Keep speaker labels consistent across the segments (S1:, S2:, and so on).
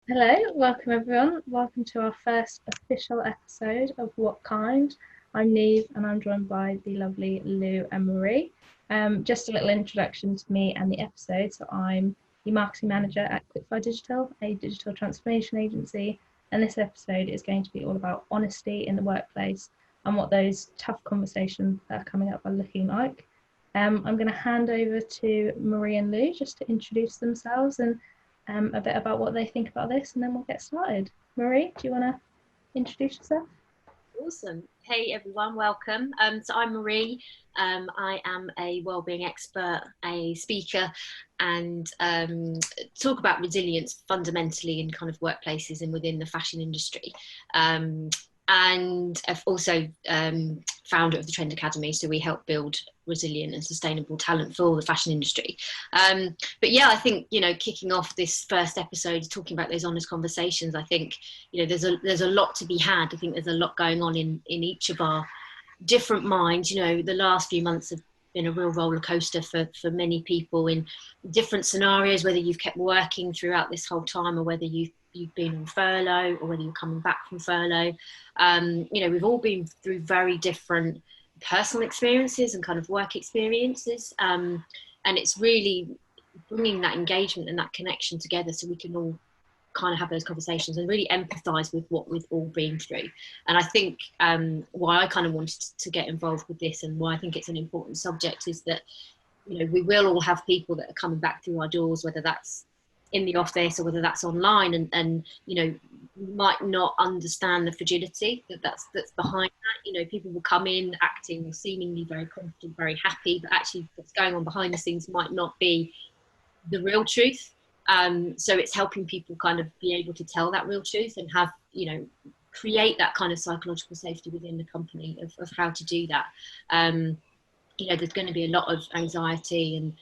S1: Hello, welcome everyone. Welcome to our first official episode of What Kind. I'm Neve and I'm joined by the lovely Lou and Marie. Just a little introduction to me and the episode. So I'm the marketing manager at Quickfire Digital, a digital transformation agency. And this episode is going to be all about honesty in the workplace and what those tough conversations that are coming up are looking like. I'm going to hand over to Marie and Lou just to introduce themselves and a bit about what they think about this, and then we'll get started. Marie, do you want to introduce yourself?
S2: Awesome. Hey everyone, welcome. So I'm Marie. I am a wellbeing expert, a speaker, and talk about resilience fundamentally in kind of workplaces and within the fashion industry. And I've also founder of the Trend Academy, so we help build resilient and sustainable talent for the fashion industry. But yeah, I think, kicking off this first episode, talking about those honest conversations, I think, there's a lot to be had. I think there's a lot going on in each of our different minds. The last few months have been a real roller coaster for many people in different scenarios, whether you've kept working throughout this whole time or whether you've been on furlough or whether you're coming back from furlough. We've all been through very different personal experiences and kind of work experiences. And it's really bringing that engagement and that connection together so we can all kind of have those conversations and really empathize with what we've all been through. And I think why I kind of wanted to get involved with this and why I think it's an important subject is that, we will all have people that are coming back through our doors, whether that's in the office or whether that's online, and we might not understand the fragility that's behind that. People will come in acting seemingly very confident, very happy, but actually what's going on behind the scenes might not be the real truth. So it's helping people kind of be able to tell that real truth and have, create that kind of psychological safety within the company of how to do that. There's going to be a lot of anxiety and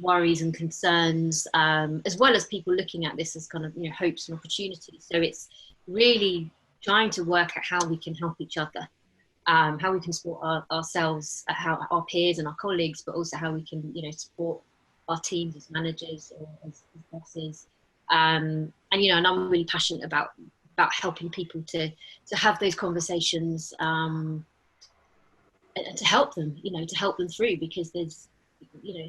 S2: worries and concerns, as well as people looking at this as kind of, hopes and opportunities. So it's really trying to work out how we can help each other, how we can support ourselves, how our peers and our colleagues, but also how we can, support our teams as managers or as bosses. And I'm really passionate about helping people to have those conversations, and to help them, to help them through, because there's,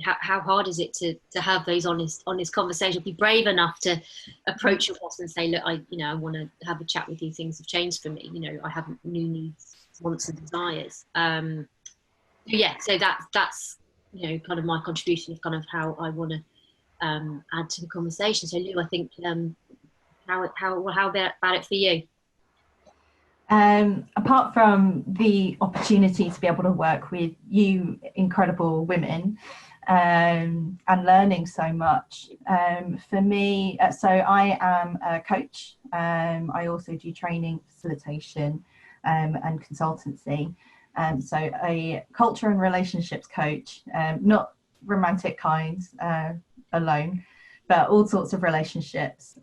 S2: how hard is it to have those honest conversations, be brave enough to approach your boss and say, look, I want to have a chat with you, things have changed for me, I have new needs, wants and desires. So that's kind of my contribution of kind of how I want to add to the conversation. So Lou, I think how about it for you?
S3: Apart from the opportunity to be able to work with you incredible women and learning so much, for me, so I am a coach. I also do training, facilitation, and consultancy. So a culture and relationships coach, not romantic kinds alone, but all sorts of relationships.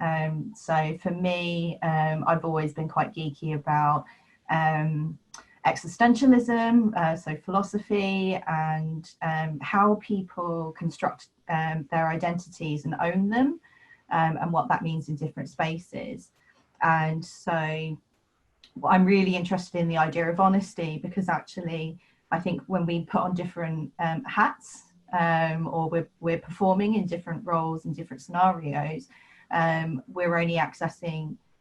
S3: So for me, I've always been quite geeky about existentialism, so philosophy, and how people construct their identities and own them, and what that means in different spaces. And so I'm really interested in the idea of honesty, because actually I think when we put on different hats, or we're performing in different roles in different scenarios,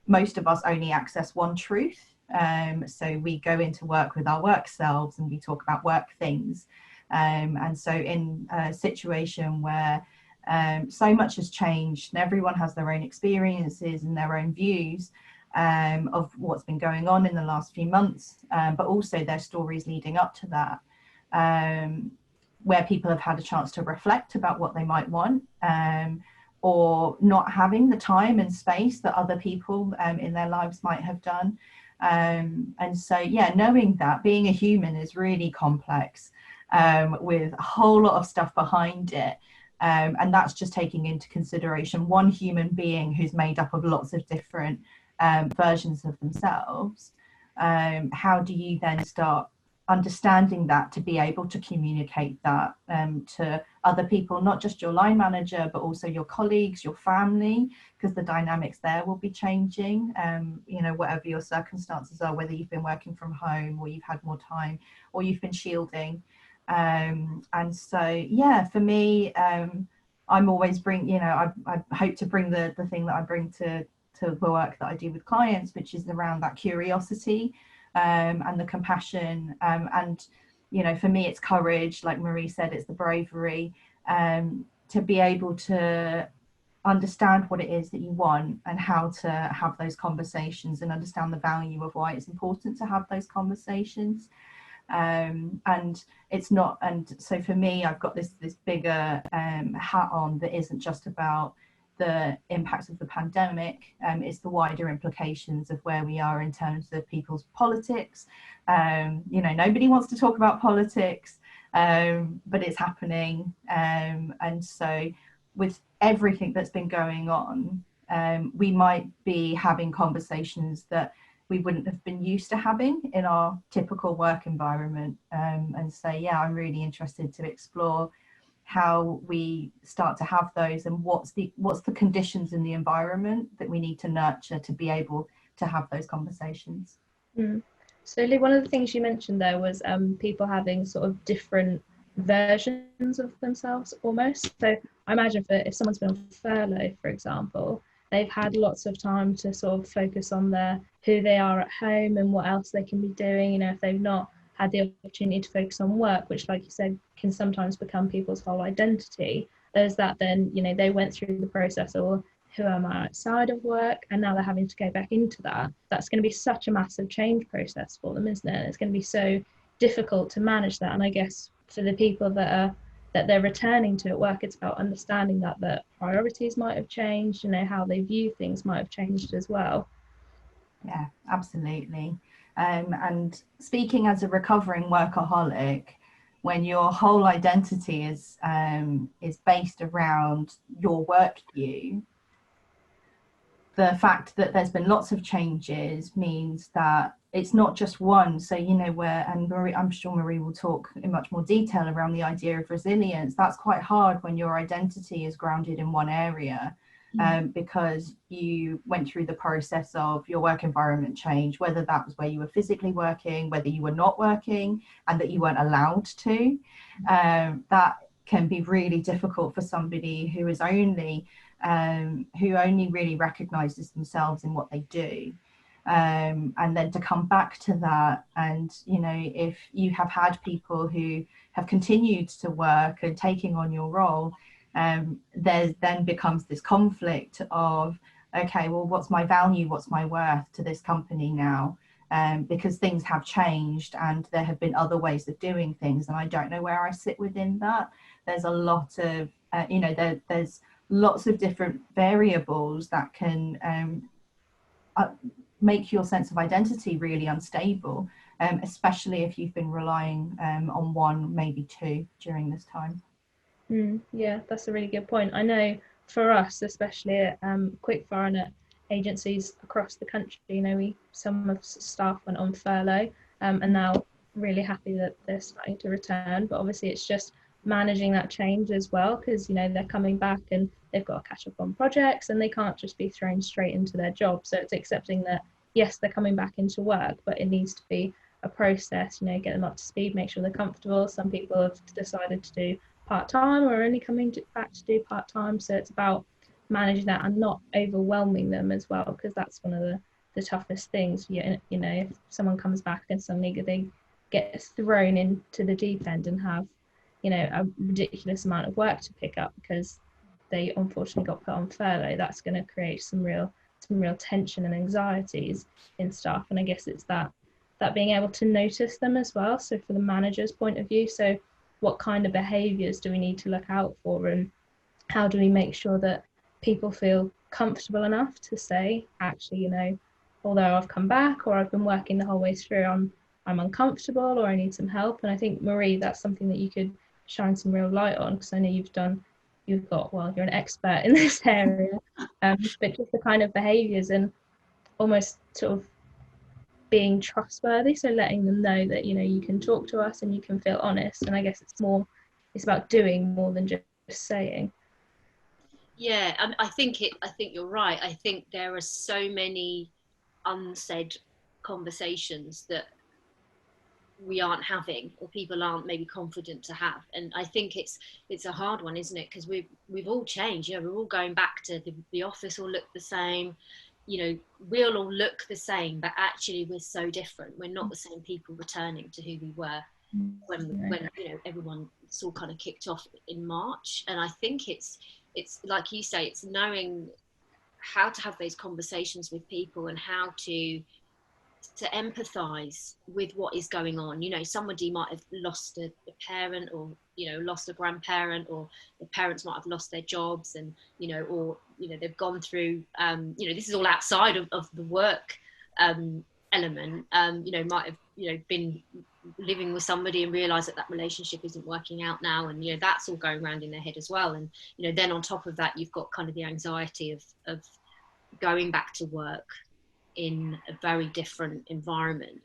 S3: most of us only access one truth. So we go into work with our work selves and we talk about work things. And so in a situation where so much has changed and everyone has their own experiences and their own views of what's been going on in the last few months, but also their stories leading up to that, where people have had a chance to reflect about what they might want, or not having the time and space that other people in their lives might have done. And so, yeah, knowing that being a human is really complex, with a whole lot of stuff behind it. And that's just taking into consideration one human being who's made up of lots of different versions of themselves. How do you then start understanding that to be able to communicate that to other people, not just your line manager, but also your colleagues, your family, because the dynamics there will be changing, you know, whatever your circumstances are, whether you've been working from home or you've had more time or you've been shielding. And so, yeah, for me, I'm always I hope to bring the thing that I bring to the work that I do with clients, which is around that curiosity and the compassion, and you know, for me it's courage, like Marie said, it's the bravery, to be able to understand what it is that you want and how to have those conversations and understand the value of why it's important to have those conversations. And it's not, and so for me, I've got this bigger hat on that isn't just about the impacts of the pandemic, it's the wider implications of where we are in terms of people's politics. You know, nobody wants to talk about politics, but it's happening. And so with everything that's been going on, we might be having conversations that we wouldn't have been used to having in our typical work environment. And so, yeah, I'm really interested to explore how we start to have those, and what's the conditions in the environment that we need to nurture to be able to have those conversations.
S1: So Lee, one of the things you mentioned there was people having sort of different versions of themselves almost. So I imagine if someone's been on furlough, for example, they've had lots of time to sort of focus on who they are at home and what else they can be doing. You know, if they've not had the opportunity to focus on work, which, like you said, can sometimes become people's whole identity. There's that then, you know, they went through the process of, who am I outside of work? And now they're having to go back into that. That's going to be such a massive change process for them, isn't it? It's going to be so difficult to manage that. And I guess for the people that they're returning to at work, it's about understanding that priorities might have changed, you know, how they view things might have changed as well.
S3: Yeah, absolutely. And speaking as a recovering workaholic, when your whole identity is based around your work view, the fact that there's been lots of changes means that it's not just one. So, you know, and Marie, I'm sure Marie will talk in much more detail around the idea of resilience. That's quite hard when your identity is grounded in one area. Because you went through the process of your work environment change, whether that was where you were physically working, whether you were not working and that you weren't allowed to. That can be really difficult for somebody who only really recognizes themselves in what they do. And then to come back to that, and you know, if you have had people who have continued to work and taking on your role, there then becomes this conflict of, okay, well, what's my value, what's my worth to this company now? Because things have changed and there have been other ways of doing things, and I don't know where I sit within that. There's a lot of, you know, there's lots of different variables that can make your sense of identity really unstable, especially if you've been relying on one, maybe two during this time.
S1: Yeah, that's a really good point. I know for us, especially at Quickfire and at agencies across the country, you know, some of staff went on furlough, and now really happy that they're starting to return. But obviously it's just managing that change as well, because, you know, they're coming back and they've got to catch up on projects and they can't just be thrown straight into their job. So it's accepting that, yes, they're coming back into work, but it needs to be a process, you know, get them up to speed, make sure they're comfortable. Some people have decided to do part-time or only coming back to do part-time, so it's about managing that and not overwhelming them as well, because that's one of the toughest things. You know, if someone comes back and suddenly they get thrown into the deep end and have, you know, a ridiculous amount of work to pick up because they unfortunately got put on furlough, that's going to create some real tension and anxieties in staff. And I guess it's that being able to notice them as well. So for the manager's point of view, so what kind of behaviours do we need to look out for, and how do we make sure that people feel comfortable enough to say, actually, you know, although I've come back or I've been working the whole way through, I'm uncomfortable or I need some help. And I think, Marie, that's something that you could shine some real light on, because I know you're an expert in this area, but just the kind of behaviours and almost sort of being trustworthy, so letting them know that, you know, you can talk to us and you can feel honest. And I guess it's about doing more than just saying.
S2: Yeah, I think you're right. I think there are so many unsaid conversations that we aren't having, or people aren't maybe confident to have. And I think it's a hard one, isn't it? Because we've all changed. You know, we're all going back to the office will look the same. You know, we'll all look the same, but actually we're so different. We're not the same people returning to who we were when you know, everyone all kind of kicked off in March. And I think it's like you say, it's knowing how to have those conversations with people and how to empathize with what is going on. You know, somebody might have lost a parent, or, you know, lost a grandparent, or the parents might have lost their jobs, and, you know, or, you know, they've gone through, you know, this is all outside of the work element, you know, might have, you know, been living with somebody and realize that relationship isn't working out now, and, you know, that's all going around in their head as well. And, you know, then on top of that, you've got kind of the anxiety of going back to work in a very different environment,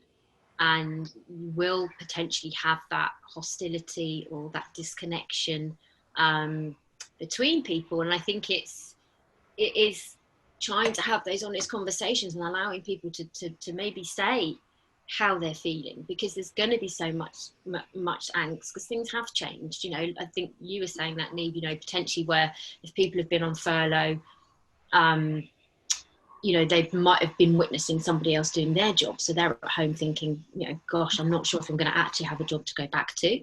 S2: and you will potentially have that hostility or that disconnection between people. And I think it is trying to have those honest conversations and allowing people to maybe say how they're feeling, because there's going to be so much angst, because things have changed. You know, I think you were saying that, Neve, you know, potentially where if people have been on furlough, you know, they might have been witnessing somebody else doing their job. So they're at home thinking, you know, gosh, I'm not sure if I'm going to actually have a job to go back to.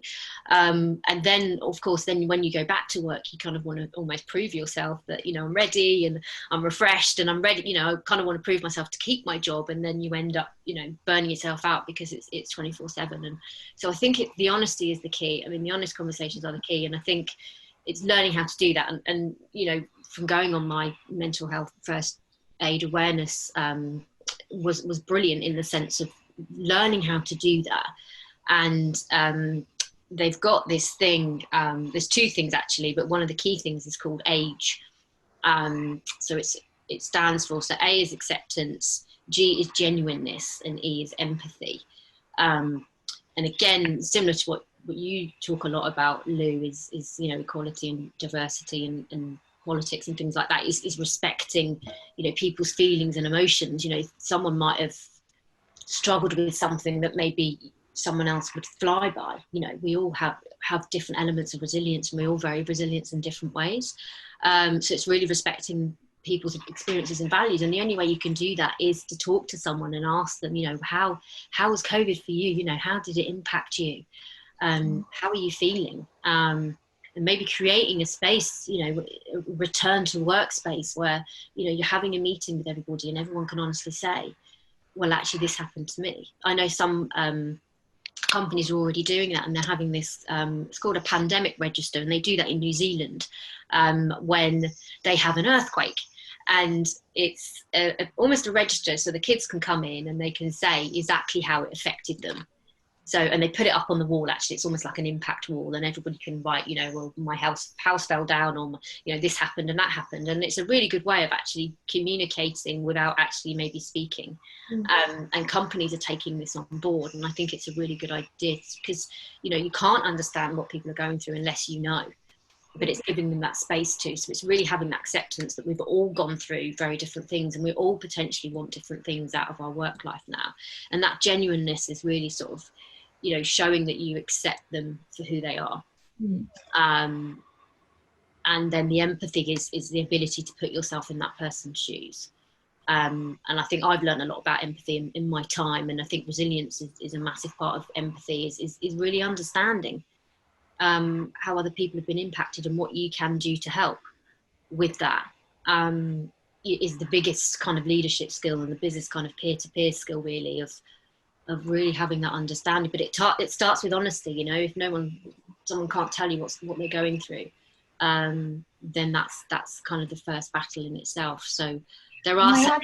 S2: And then, of course, then when you go back to work, you kind of want to almost prove yourself that, you know, I'm ready and I'm refreshed and I'm ready. You know, I kind of want to prove myself to keep my job. And then you end up, you know, burning yourself out because it's 24/7. And so I think the honesty is the key. I mean, the honest conversations are the key. And I think it's learning how to do that. And you know, from going on my mental health first aid awareness was brilliant in the sense of learning how to do that. And they've got this thing, there's two things actually, but one of the key things is called age. So it stands for, so A is acceptance, G is genuineness, and E is empathy. And again, similar to what you talk a lot about, Lou, is you know, equality and diversity and politics and things like that, is respecting, you know, people's feelings and emotions. You know, someone might have struggled with something that maybe someone else would fly by. You know, we all have different elements of resilience, and we're all very resilient in different ways. So it's really respecting people's experiences and values. And the only way you can do that is to talk to someone and ask them, you know, how was COVID for you? You know, how did it impact you? How are you feeling? And maybe creating a space, you know, a return to workspace where, you know, you're having a meeting with everybody and everyone can honestly say, well, actually, this happened to me. I know some companies are already doing that, and they're having this, it's called a pandemic register, and they do that in New Zealand when they have an earthquake. And it's almost a register, so the kids can come in and they can say exactly how it affected them. So, and they put it up on the wall, actually. It's almost like an impact wall, and everybody can write, you know, well, my house fell down, or, you know, this happened and that happened. And it's a really good way of actually communicating without actually maybe speaking. And companies are taking this on board. And I think it's a really good idea, because, you know, you can't understand what people are going through unless you know, but it's giving them that space too. So it's really having that acceptance that we've all gone through very different things, and we all potentially want different things out of our work life now. And that genuineness is really sort of, you know, showing that you accept them for who they are. And then the empathy is the ability to put yourself in that person's shoes. And I think I've learned a lot about empathy in my time. And I think resilience is a massive part of empathy, is really understanding how other people have been impacted and what you can do to help with that. Is the biggest kind of leadership skill, and the business kind of peer-to-peer skill, really, of really having that understanding. But it starts with honesty. You know, if someone can't tell you what they're going through, then that's kind of the first battle in itself. So there are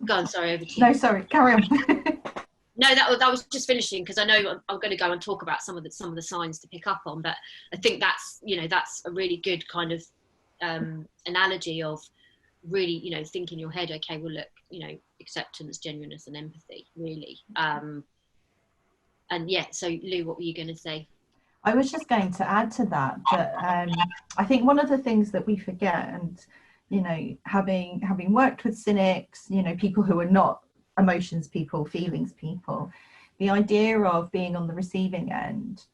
S2: go on, sorry, over to you.
S3: No, sorry, carry on.
S2: No, that was just finishing, because I know I'm going to go and talk about some of the signs to pick up on. But I think that's a really good kind of analogy of really, you know, think in your head, okay, well, look, you know, acceptance, genuineness and empathy, really. And yeah, so Lou, what were you going to say?
S3: I was just going to add to that I think one of the things that we forget, and having worked with cynics, people who are not emotions people, feelings people, the idea of being on the receiving end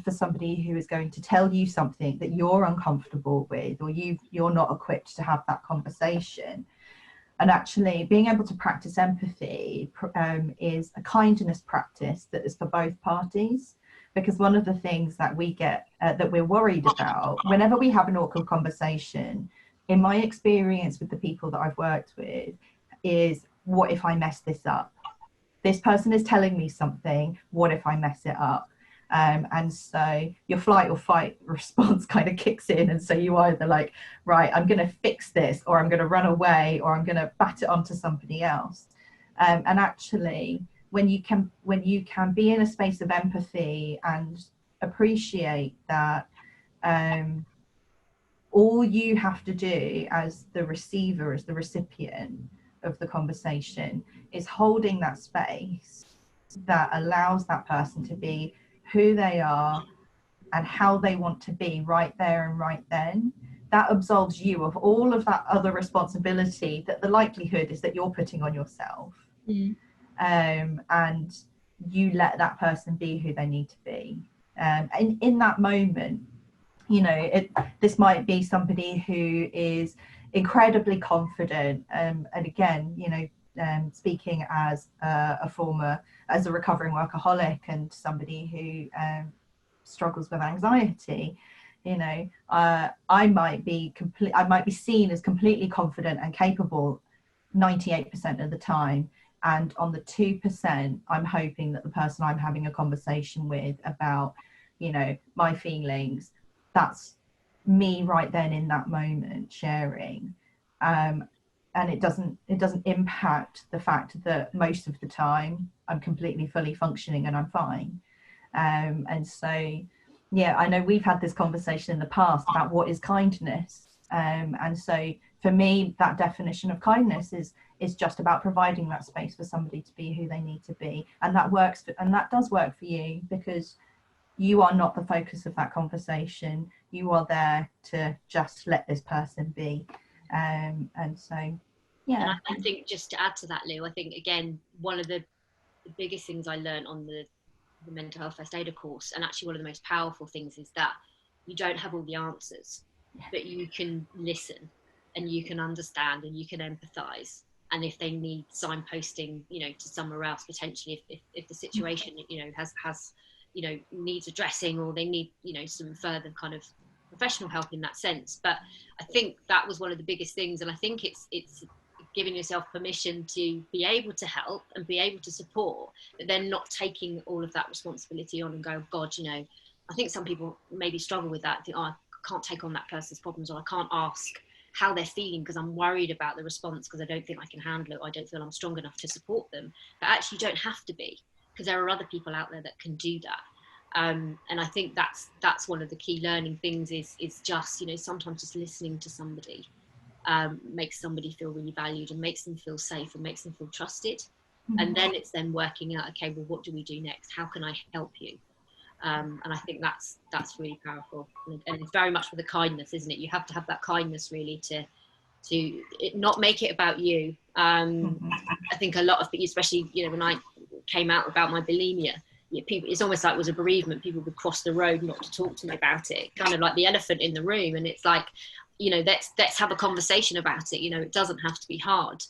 S3: for somebody who is going to tell you something that you're uncomfortable with, or you're not equipped to have that conversation. And actually being able to practice empathy is a kindness practice that is for both parties. Because one of the things that we get that we're worried about whenever we have an awkward conversation, in my experience with the people that I've worked with, is what if I mess this up? This person is telling me something, what if I mess it up? And so your flight or fight response kind of kicks in. And so you either like, right, I'm going to fix this, or I'm going to run away, or I'm going to bat it onto somebody else. And actually, when you can be in a space of empathy and appreciate that all you have to do as the receiver, as the recipient of the conversation, is holding that space that allows that person to be who they are and how they want to be right there and right then. That absolves you of all of that other responsibility that the likelihood is that you're putting on yourself. And you let that person be who they need to be. And in that moment, this might be somebody who is incredibly confident. And again, speaking as a recovering workaholic and somebody who struggles with anxiety, I might be seen as completely confident and capable 98% of the time. And on the 2%, I'm hoping that the person I'm having a conversation with about, my feelings, that's me right then in that moment sharing. And it doesn't impact the fact that most of the time I'm completely fully functioning and I'm fine. And so, yeah, I know we've had this conversation in the past about what is kindness. And so for me, that definition of kindness is just about providing that space for somebody to be who they need to be. And that works, and that does work for you, because you are not the focus of that conversation. You are there to just let this person be. And so, yeah.
S2: And I think, just to add to that, Lou, I think, again, one of the biggest things I learned on the mental health first aider course, and actually one of the most powerful things, is that you don't have all the answers, but you can listen and you can understand and you can empathize. And if they need signposting, to somewhere else, potentially, if the situation, has needs addressing, or they need, some further kind of professional help in that sense. But I think that was one of the biggest things. And I think it's giving yourself permission to be able to help and be able to support, but then not taking all of that responsibility on and go, God, I think some people maybe struggle with that. Think, I can't take on that person's problems, or I can't ask how they're feeling because I'm worried about the response, because I don't think I can handle it, or I don't feel I'm strong enough to support them. But actually you don't have to be, because there are other people out there that can do that. And I think that's one of the key learning things is just, sometimes just listening to somebody makes somebody feel really valued and makes them feel safe and makes them feel trusted. Mm-hmm. And then it's then working out, okay, well, what do we do next? How can I help you? And I think that's really powerful. And it's very much with the kindness, isn't it? You have to have that kindness really to not make it about you. Mm-hmm. I think a lot of people, especially, when I came out about my bulimia, people, it's almost like it was a bereavement. People would cross the road not to talk to me about it, kind of like the elephant in the room. And it's like, let's have a conversation about it. It doesn't have to be hard.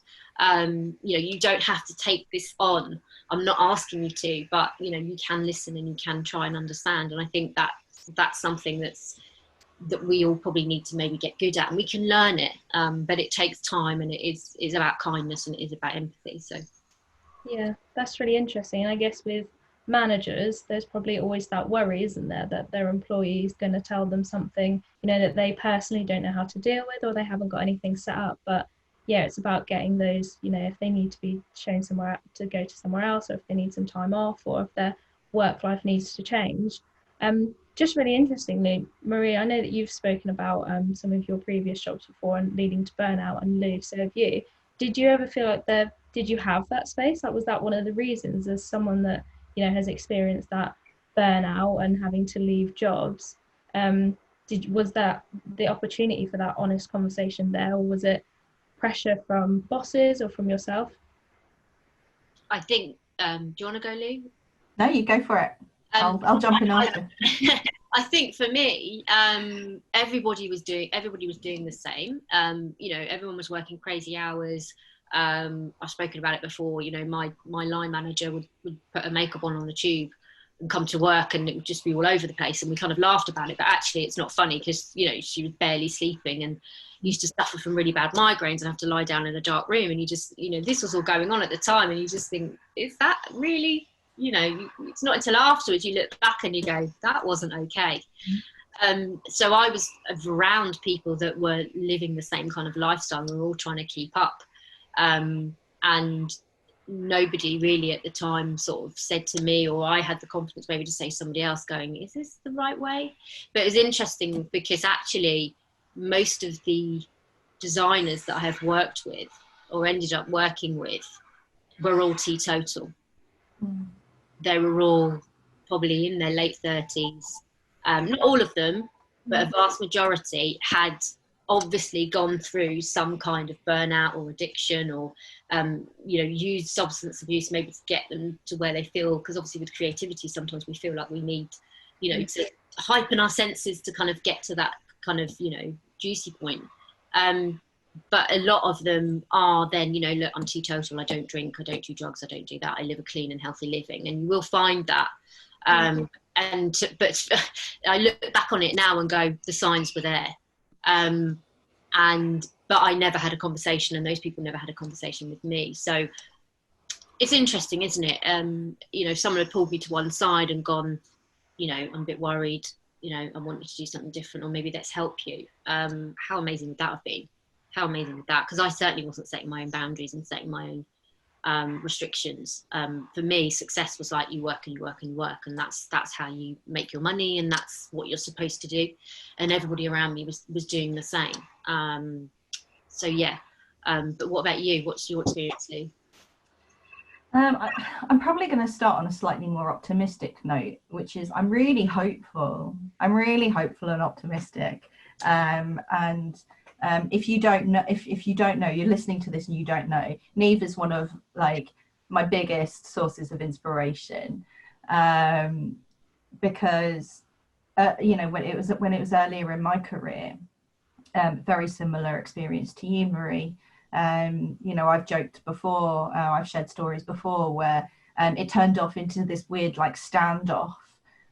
S2: You don't have to take this on. I'm not asking you to, but you can listen and you can try and understand. And I think that's something that we all probably need to maybe get good at, and we can learn it. But it takes time, and it is about kindness, and it is about empathy. So
S1: yeah, that's really interesting. And I guess with managers, there's probably always that worry, isn't there, that their employee is going to tell them something that they personally don't know how to deal with, or they haven't got anything set up. But yeah, it's about getting those, if they need to be shown somewhere to go to somewhere else, or if they need some time off, or if their work life needs to change. Just really interestingly, Marie, I know that you've spoken about some of your previous jobs before and leading to burnout, and Lou, so have you. did you ever feel like did you have that space? Like, was that one of the reasons, as someone that, you know, has experienced that burnout and having to leave jobs, was that the opportunity for that honest conversation there, or was it pressure from bosses or from yourself?
S2: I think, do you want to go, Lou?
S3: No, you go for it. I'll jump in after.
S2: I think for me, everybody was doing the same. You know, everyone was working crazy hours. I've spoken about it before. You know, my line manager would put her makeup on the tube and come to work, and it would just be all over the place. And we kind of laughed about it, but actually, it's not funny because, you know, she was barely sleeping and used to suffer from really bad migraines and have to lie down in a dark room. And you just, you know, this was all going on at the time, and you just think, is that really? You know, it's not until afterwards you look back and you go, that wasn't okay. So I was around people that were living the same kind of lifestyle. We were all trying to keep up. And nobody really at the time sort of said to me, or I had the confidence maybe to say to somebody else, going, is this the right way? But it's interesting because actually most of the designers that I have worked with or ended up working with were all teetotal. They were all probably in their late 30s. Not all of them, but a vast majority had obviously gone through some kind of burnout or addiction, or you know, used substance abuse maybe to get them to where they feel, because obviously with creativity sometimes we feel like we need, you know, to heighten our senses to kind of get to that kind of, you know, juicy point. But a lot of them are then, you know, look, I'm teetotal, I don't drink, I don't do drugs, I don't do that, I live a clean and healthy living. And you will find that. But I look back on it now and go, the signs were there. But I never had a conversation, and those people never had a conversation with me. So it's interesting, isn't it? You know, if someone had pulled me to one side and gone, you know, I'm a bit worried, you know, I want you to do something different, or maybe let's help you. How amazing would that have been? How amazing with that? Because I certainly wasn't setting my own boundaries and setting my own restrictions. For me, success was like you work and you work and you work, and that's how you make your money, and that's what you're supposed to do. And everybody around me was doing the same. So yeah. But what about you? What's your experience, Lou?
S3: I'm probably going to start on a slightly more optimistic note, which is I'm really hopeful. I'm really hopeful and optimistic. If you don't know, if you don't know, you're listening to this and you don't know, Neve is one of like my biggest sources of inspiration, because you know, when it was earlier in my career, very similar experience to you, Marie. You know, I've joked before, I've shared stories before where it turned off into this weird like standoff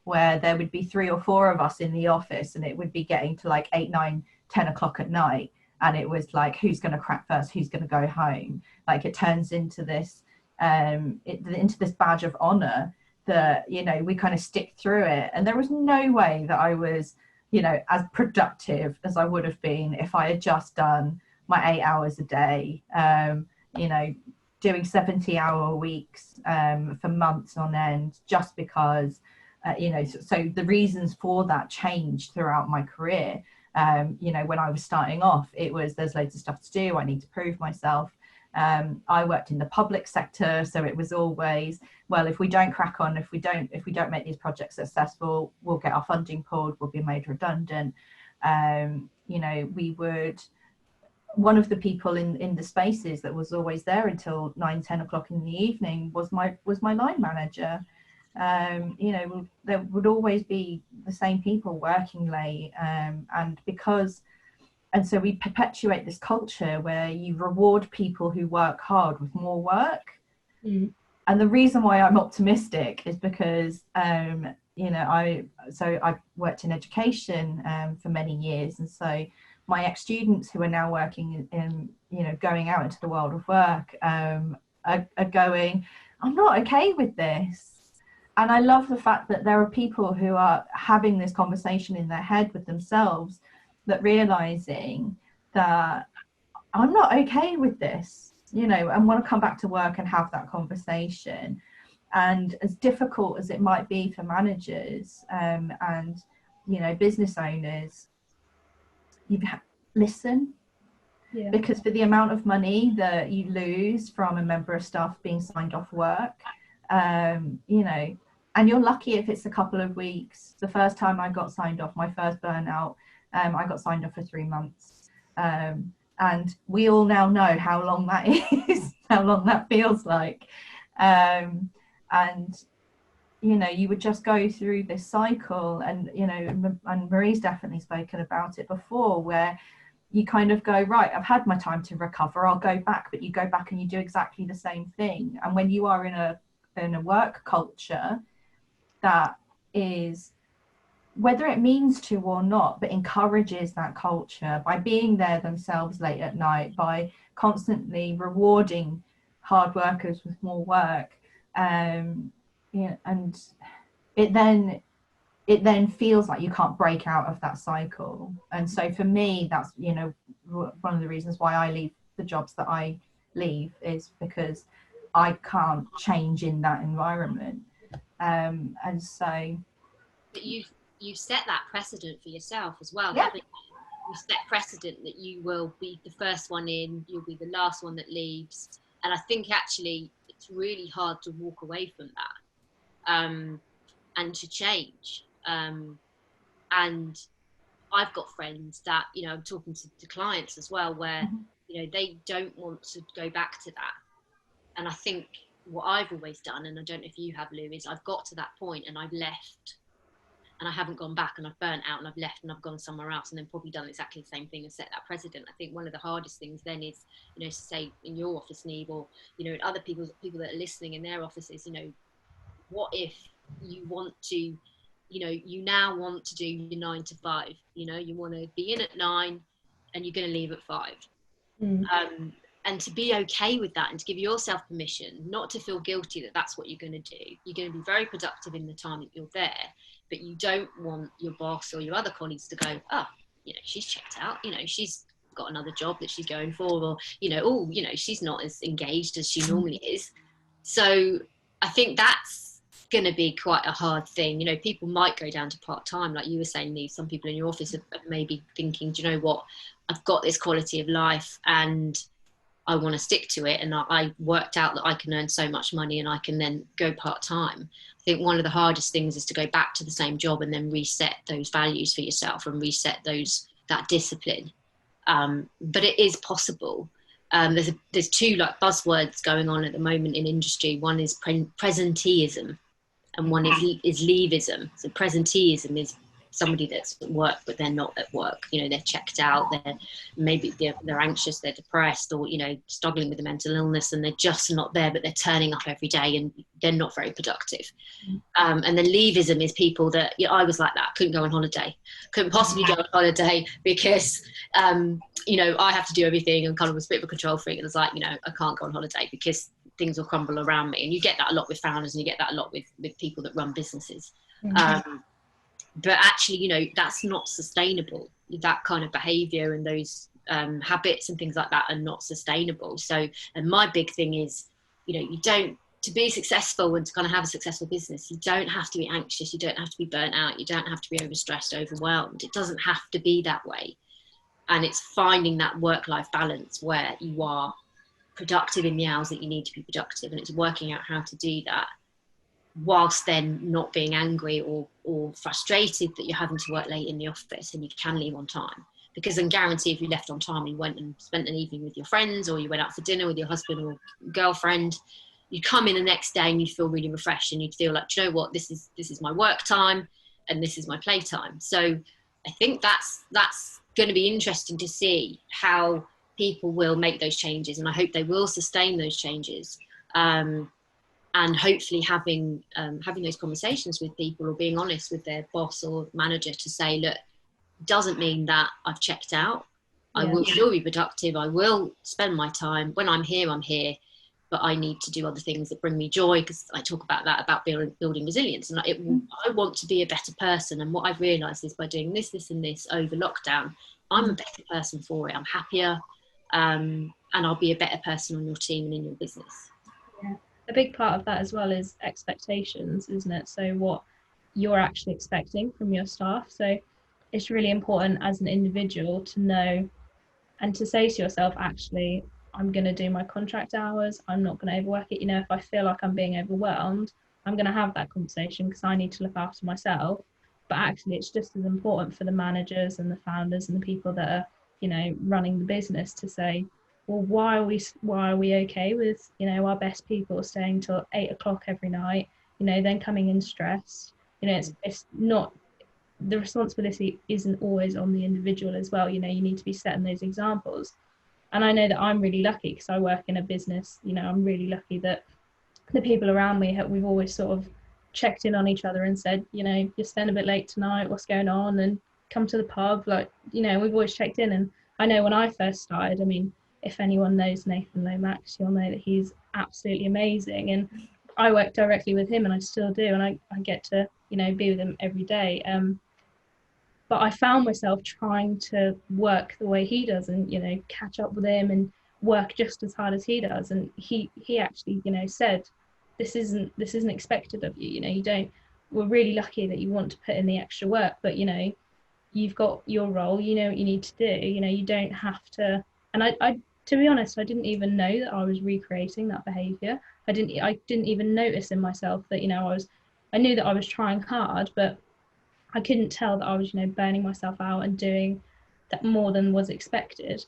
S3: where there would be 3 or 4 of us in the office, and it would be getting to like 8, 9, 10 o'clock at night, and it was like, who's going to crack first, who's going to go home? Like it turns into this into this badge of honor that, you know, we kind of stick through it. And there was no way that I was, you know, as productive as I would have been if I had just done my 8 hours a day, you know, doing 70-hour weeks for months on end, just because you know, so the reasons for that changed throughout my career. You know, when I was starting off, it was, there's loads of stuff to do, I need to prove myself. I worked in the public sector, so it was always, well, if we don't crack on, if we don't make these projects successful, we'll get our funding pulled, we'll be made redundant. You know, one of the people in the spaces that was always there until 9, 10 o'clock in the evening was my line manager. You know, there would always be the same people working late, and so we perpetuate this culture where you reward people who work hard with more work. And the reason why I'm optimistic is because you know, I worked in education for many years, and so my ex-students who are now working in, you know, going out into the world of work, are going, I'm not okay with this. And I love the fact that there are people who are having this conversation in their head with themselves, that realizing that I'm not okay with this, you know, and want to come back to work and have that conversation. And as difficult as it might be for managers and, you know, business owners, listen.
S1: Yeah.
S3: Because for the amount of money that you lose from a member of staff being signed off work, you know, and you're lucky if it's a couple of weeks. The first time I got signed off, my first burnout, I got signed off for 3 months. And we all now know how long that is, how long that feels like. And, you know, you would just go through this cycle, and, you know, and Marie's definitely spoken about it before, where you kind of go, right, I've had my time to recover, I'll go back, but you go back and you do exactly the same thing. And when you are in a work culture that is, whether it means to or not, but encourages that culture by being there themselves late at night, by constantly rewarding hard workers with more work, yeah, and it then feels like you can't break out of that cycle. And so for me, that's, you know, one of the reasons why I leave the jobs that I leave, is because I can't change in that environment. And so,
S2: but you set that precedent for yourself as well,
S3: yeah.
S2: haven't you? You set precedent that you will be the first one in, you'll be the last one that leaves. And I think actually it's really hard to walk away from that, and to change. And I've got friends that, you know, I'm talking to clients as well, where, you know, they don't want to go back to that. And I think what I've always done, and I don't know if you have, Lou, is I've got to that point and I've left, and I haven't gone back, and I've burnt out and I've left and I've gone somewhere else, and then probably done exactly the same thing and set that precedent. I think one of the hardest things then is, you know, say in your office, Neve, or, you know, in other people that are listening in their offices, you know, what if you want to, you know, you now want to do your 9 to 5, you know, you want to be in at 9 and you're going to leave at 5. And to be okay with that, and to give yourself permission not to feel guilty that that's what you're going to do. You're going to be very productive in the time that you're there, but you don't want your boss or your other colleagues to go, oh, you know, she's checked out, you know, she's got another job that she's going for, or, you know, oh, you know, she's not as engaged as she normally is. So I think that's going to be quite a hard thing. You know, people might go down to part-time, like you were saying, Lee. Some people in your office are maybe thinking, do you know what, I've got this quality of life and I want to stick to it, and I worked out that I can earn so much money and I can then go part-time. I think one of the hardest things is to go back to the same job and then reset those values for yourself and reset that discipline. But it is possible. There's two like buzzwords going on at the moment in industry. One is presenteeism, and one is leavism. So presenteeism is somebody that's at work but they're not at work. You know, they're checked out, they're anxious, they're depressed, or, you know, struggling with a mental illness, and they're just not there, but they're turning up every day and they're not very productive. And the leavism is people that, you know, I was like that, couldn't go on holiday, couldn't possibly go on holiday because you know, I have to do everything, and kind of was a bit of a control freak, and it's like, you know, I can't go on holiday because things will crumble around me. And you get that a lot with founders, and you get that a lot with people that run businesses. But actually, you know, that's not sustainable. That kind of behavior and those habits and things like that are not sustainable. So, and my big thing is, you know, to be successful and to kind of have a successful business, you don't have to be anxious, you don't have to be burnt out, you don't have to be overstressed, overwhelmed. It doesn't have to be that way. And it's finding that work-life balance where you are productive in the hours that you need to be productive, and it's working out how to do that whilst then not being angry or frustrated that you're having to work late in the office and you can leave on time. Because I guarantee if you left on time and you went and spent an evening with your friends, or you went out for dinner with your husband or girlfriend, you'd come in the next day and you'd feel really refreshed, and you'd feel like, do you know what, this is my work time and this is my play time. So I think that's going to be interesting to see how people will make those changes, and I hope they will sustain those changes. And hopefully having those conversations with people, or being honest with their boss or manager to say, look, it doesn't mean that I've checked out. I will still be productive. I will spend my time. When I'm here, but I need to do other things that bring me joy, because I talk about that, about building resilience. And I want to be a better person. And what I've realised is by doing this and this over lockdown, I'm a better person for it. I'm happier, and I'll be a better person on your team and in your business.
S1: Yeah. A big part of that as well is expectations, isn't it? So what you're actually expecting from your staff. So it's really important as an individual to know and to say to yourself, actually, I'm going to do my contract hours, I'm not going to overwork it. You know, if I feel like I'm being overwhelmed, I'm going to have that conversation because I need to look after myself. But actually, it's just as important for the managers and the founders and the people that are, you know, running the business to say, well, why are we okay with, you know, our best people staying till 8 o'clock every night, you know, then coming in stressed. You know, it's not, the responsibility isn't always on the individual as well. You know, you need to be setting those examples. And I know that I'm really lucky because I work in a business. You know, I'm really lucky that the people around me we've always sort of checked in on each other and said, you know, you're staying a bit late tonight, what's going on, and come to the pub. Like, you know, we've always checked in. And I know when I first started, I mean, if anyone knows Nathan Lomax, you'll know that he's absolutely amazing. And I work directly with him, and I still do, and I get to, you know, be with him every day. But I found myself trying to work the way he does, and, you know, catch up with him and work just as hard as he does. And he actually, you know, said, this isn't expected of you. You know, you don't, we're really lucky that you want to put in the extra work, but, you know, you've got your role, you know what you need to do. You know, you don't have to. And I to be honest, I didn't even know that I was recreating that behavior. I didn't even notice in myself that, you know, I knew that I was trying hard, but I couldn't tell that I was, you know, burning myself out and doing that more than was expected.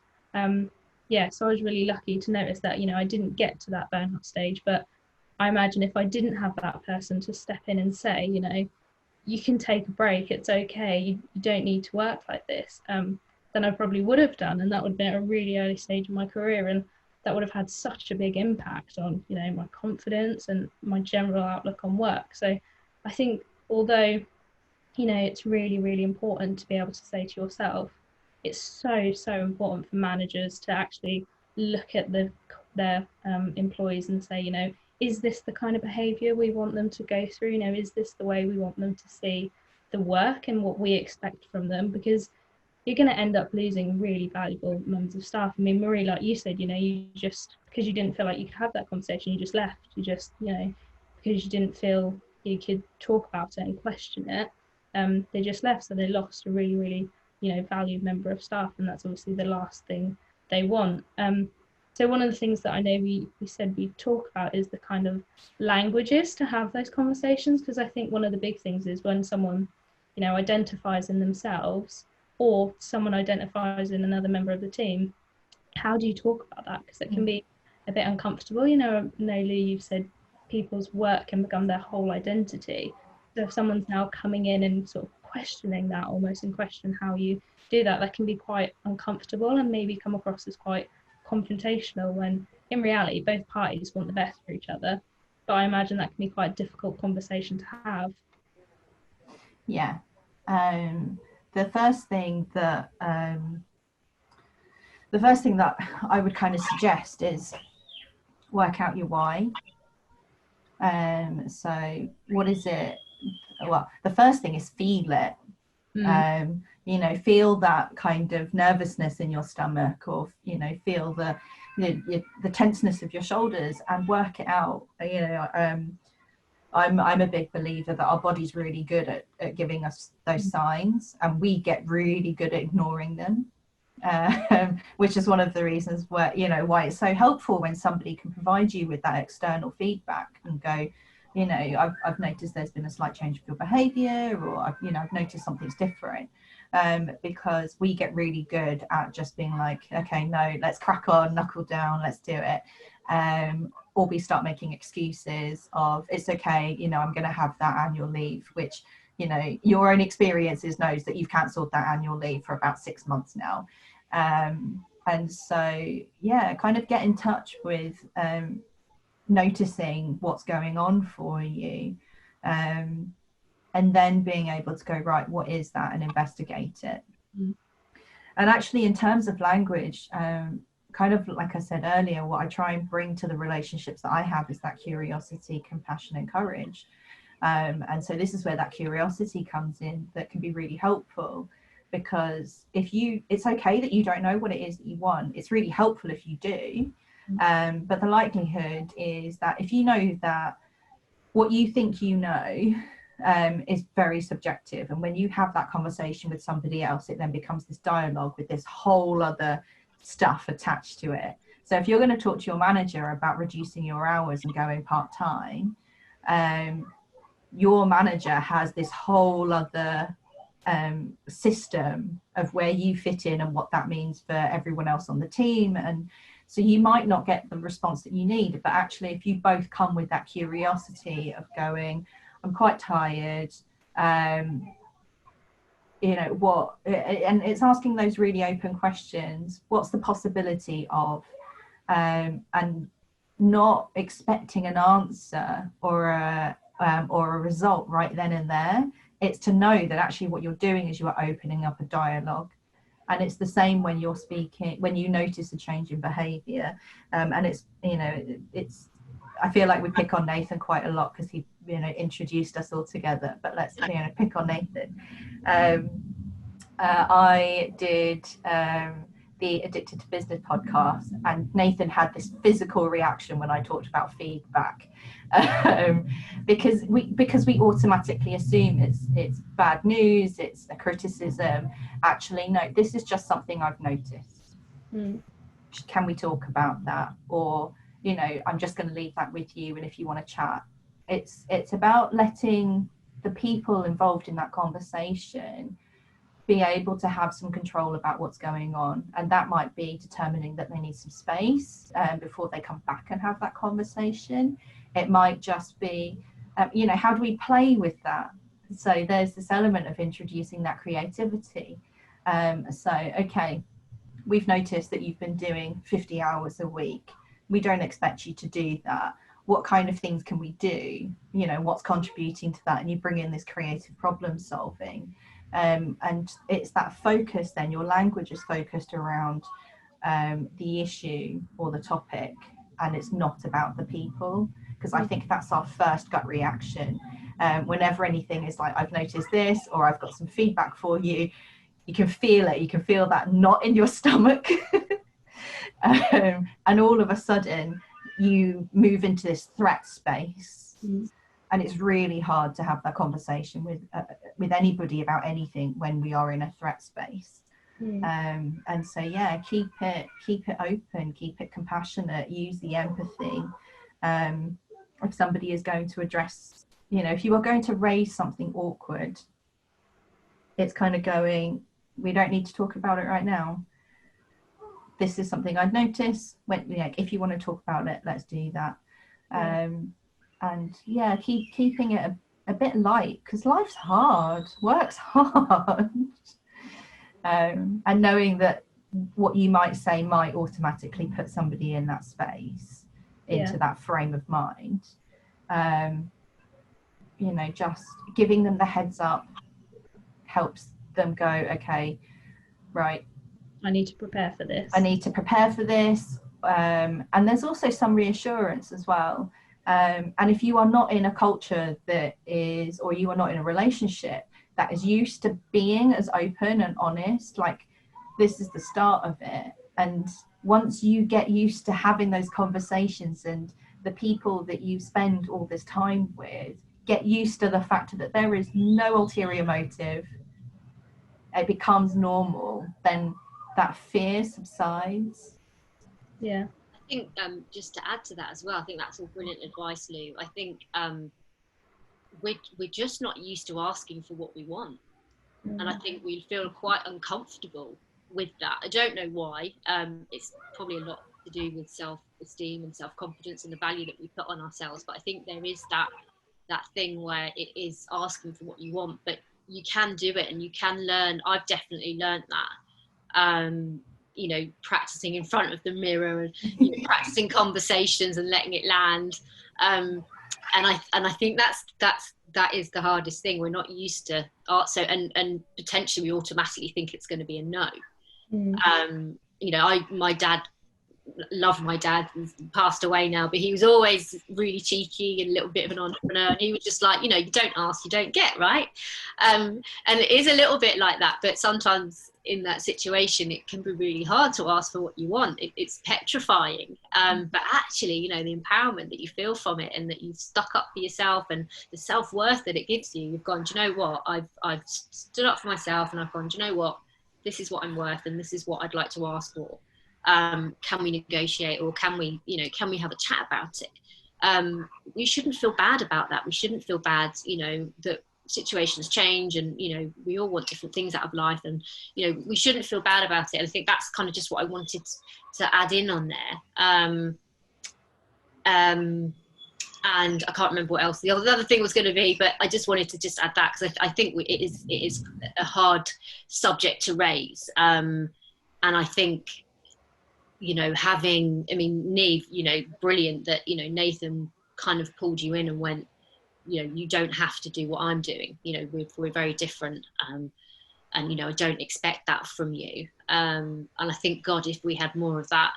S1: Yeah, so I was really lucky to notice that, you know, I didn't get to that burnout stage. But I imagine if I didn't have that person to step in and say, you know, you can take a break, it's okay, you don't need to work like this, then I probably would have done. And that would have been at a really early stage of my career. And that would have had such a big impact on, you know, my confidence and my general outlook on work. So I think, although, you know, it's really, really important to be able to say to yourself, it's so important for managers to actually look at their employees and say, you know, is this the kind of behaviour we want them to go through? You know, is this the way we want them to see the work and what we expect from them? Because you're going to end up losing really valuable members of staff. I mean, Marie, like you said, you know, you just, because you didn't feel like you could have that conversation, you just left. You just, you know, because you didn't feel you could talk about it and question it, they just left. So they lost a really, really, you know, valued member of staff, and that's obviously the last thing they want. So one of the things that I know we said we'd talk about is the kind of languages to have those conversations, because I think one of the big things is when someone, you know, identifies in themselves or someone identifies in another member of the team, how do you talk about that? Because it can be a bit uncomfortable. You know, Lou, you've said people's work can become their whole identity. So if someone's now coming in and sort of questioning that, almost, and question how you do that, that can be quite uncomfortable and maybe come across as quite confrontational, when in reality both parties want the best for each other. But I imagine that can be quite a difficult conversation to have.
S3: Yeah. The first thing that I would kind of suggest is work out your why. So what is it? Well, the first thing is feel it. You know, feel that kind of nervousness in your stomach, or, you know, feel the tenseness of your shoulders, and work it out. You know, I'm a big believer that our body's really good at giving us those signs, and we get really good at ignoring them, which is one of the reasons where, you know, why it's so helpful when somebody can provide you with that external feedback and go, you know, I've noticed there's been a slight change of your behavior, or I've noticed something's different, because we get really good at just being like, okay, no, let's crack on, knuckle down, let's do it. Or we start making excuses of, it's okay, you know, I'm going to have that annual leave, which, you know, your own experiences knows that you've cancelled that annual leave for about 6 months now. And so, yeah, kind of get in touch with noticing what's going on for you, and then being able to go, right, what is that, and investigate it. And actually, in terms of language, kind of like I said earlier, what I try and bring to the relationships that I have is that curiosity, compassion, and courage. And so this is where that curiosity comes in, that can be really helpful, because it's okay that you don't know what it is that you want. It's really helpful if you do. But the likelihood is that if you know that what you think you know is very subjective, and when you have that conversation with somebody else, it then becomes this dialogue with this whole other stuff attached to it. So if you're going to talk to your manager about reducing your hours and going part-time, your manager has this whole other system of where you fit in and what that means for everyone else on the team. And so you might not get the response that you need, but actually if you both come with that curiosity of going, I'm quite tired, you know, what, and it's asking those really open questions. What's the possibility of, and not expecting an answer or a result right then and there. It's to know that actually what you're doing is you are opening up a dialogue. And it's the same when you're speaking, when you notice a change in behavior. And it's, you know, it's, I feel like we pick on Nathan quite a lot because he, you know, introduced us all together, but let's, you know, pick on Nathan. I did the Addicted to Business podcast, and Nathan had this physical reaction when I talked about feedback, because we automatically assume it's bad news, it's a criticism. Actually, no, this is just something I've noticed. Can we talk about that? Or, you know, I'm just going to leave that with you, and if you want to chat, it's about letting the people involved in that conversation be able to have some control about what's going on. And that might be determining that they need some space before they come back and have that conversation. It might just be, you know, how do we play with that? So there's this element of introducing that creativity. So, okay, we've noticed that you've been doing 50 hours a week. We don't expect you to do that. What kind of things can we do? You know, what's contributing to that? And you bring in this creative problem solving. And it's that focus then, your language is focused around the issue or the topic, and it's not about the people, because I think that's our first gut reaction. Whenever anything is like, I've noticed this, or I've got some feedback for you, you can feel it, you can feel that knot in your stomach. And all of a sudden you move into this threat space. And it's really hard to have that conversation with anybody about anything when we are in a threat space. And so, yeah, keep it open, keep it compassionate, use the empathy. If somebody is going to address, you know, if you are going to raise something awkward, it's kind of going, we don't need to talk about it right now. This is something I'd noticed. When, you know, if you want to talk about it, let's do that. And yeah, keeping it a bit light, because life's hard, work's hard. And knowing that what you might say might automatically put somebody in that space, into that frame of mind. You know, just giving them the heads up helps them go, okay, right,
S1: I need to prepare for this.
S3: And there's also some reassurance as well. And if you are not in a culture that is, or you are not in a relationship that is used to being as open and honest, like, this is the start of it. And once you get used to having those conversations, and the people that you spend all this time with get used to the fact that there is no ulterior motive, it becomes normal, then that fear subsides.
S1: Yeah.
S2: I think just to add to that as well, I think that's all brilliant advice, Lou. I think we're just not used to asking for what we want. And I think we feel quite uncomfortable with that. I don't know why. It's probably a lot to do with self-esteem and self-confidence and the value that we put on ourselves. But I think there is that thing where it is asking for what you want, but you can do it and you can learn. I've definitely learned that. You know, practicing in front of the mirror and, you know, practicing conversations and letting it land. And I think that is the hardest thing. We're not used to art, so and potentially we automatically think it's going to be a no. You know, my dad, love my dad, he's passed away now, but he was always really cheeky and a little bit of an entrepreneur, and he was just like, you know, you don't ask, you don't get, right? And it is a little bit like that, but sometimes in that situation it can be really hard to ask for what you want. It's petrifying, but actually, you know, the empowerment that you feel from it, and that you've stuck up for yourself, and the self-worth that it gives you, you've gone, do you know what, I've stood up for myself, and I've gone, do you know what, this is what I'm worth, and this is what I'd like to ask for. Can we negotiate, or can we have a chat about it? We shouldn't feel bad about that. We shouldn't feel bad, that situations change, and we all want different things out of life, and we shouldn't feel bad about it. I think that's kind of just what I wanted to add in on there. And I can't remember what else the other thing was going to be, but I just wanted to just add that, because I think it is a hard subject to raise, and I think Neve, brilliant that Nathan kind of pulled you in and went, you don't have to do what I'm doing. We're very different, and I don't expect that from you. And I think, God, if we had more of that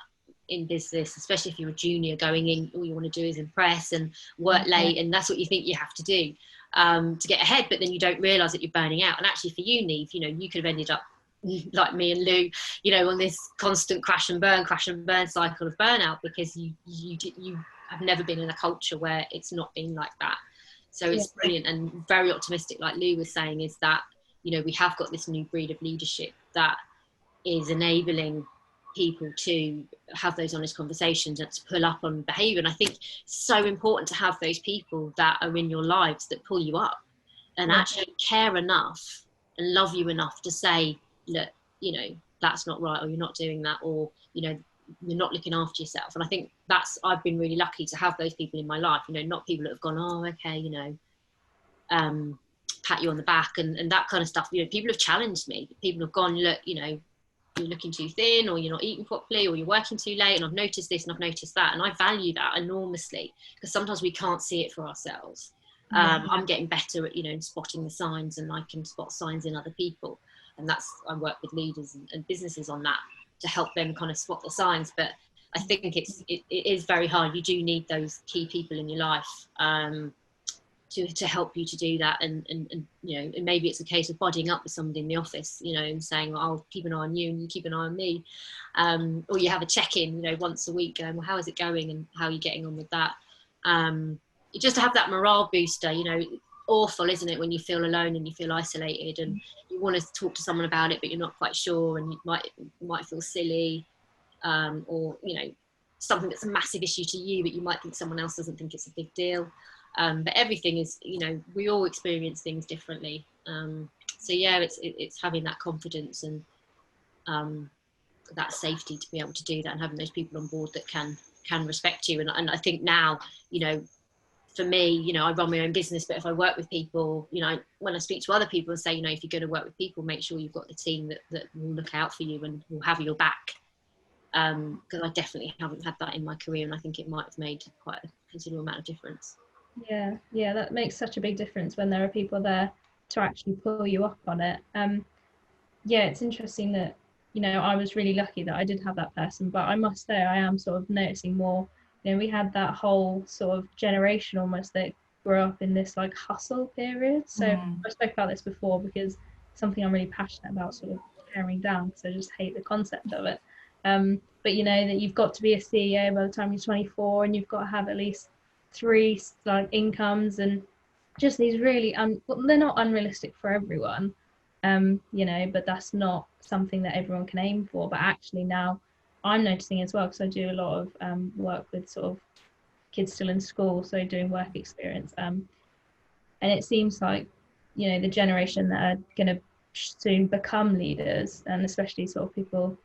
S2: in business, especially if you're a junior going in, all you want to do is impress and work late, and that's what you think you have to do to get ahead, but then you don't realise that you're burning out. And actually for you, Neve, you could have ended up like me and Lou, on this constant crash and burn cycle of burnout, because you have never been in a culture where it's not been like that. So it's brilliant, and very optimistic, like Lou was saying, is that we have got this new breed of leadership that is enabling people to have those honest conversations and to pull up on behaviour. And I think it's so important to have those people that are in your lives that pull you up and actually care enough and love you enough to say, look, that's not right, or you're not doing that, or you're not looking after yourself. And I think I've been really lucky to have those people in my life, not people that have gone, oh, okay, pat you on the back and that kind of stuff. People have challenged me. People have gone, look, you're looking too thin, or you're not eating properly, or you're working too late, and I've noticed this and I've noticed that. And I value that enormously, because sometimes we can't see it for ourselves. I'm getting better at spotting the signs, and I can spot signs in other people, and I work with leaders and businesses on that to help them kind of spot the signs. But I think it is very hard. You do need those key people in your life to help you to do that, and maybe it's a case of buddying up with somebody in the office, and saying, well, I'll keep an eye on you and you keep an eye on me, or you have a check-in once a week, going, well, how is it going and how are you getting on with that? Just to have that morale booster. Awful, isn't it, when you feel alone and you feel isolated and you want to talk to someone about it, but you're not quite sure, and you might feel silly, or something that's a massive issue to you, but you might think someone else doesn't think it's a big deal. But everything is, we all experience things differently. So yeah, it's having that confidence and that safety to be able to do that, and having those people on board that can respect you. And I think now, for me, I run my own business, but if I work with people, when I speak to other people and say, if you're going to work with people, make sure you've got the team that will look out for you and will have your back. Because I definitely haven't had that in my career, and I think it might have made quite a considerable amount of difference.
S1: Yeah, that makes such a big difference when there are people there to actually pull you up on it. It's interesting that I was really lucky that I did have that person, but I must say I am sort of noticing more. We had that whole sort of generation almost that grew up in this like hustle period. So I spoke about this before, because it's something I'm really passionate about, sort of tearing down, because I just hate the concept of it. But that you've got to be a CEO by the time you're 24, and you've got to have at least 3 like incomes, and just these really they're not unrealistic for everyone, but that's not something that everyone can aim for. But actually now I'm noticing as well, because I do a lot of work with sort of kids still in school, so doing work experience, and it seems like the generation that are going to soon become leaders, and especially sort of people,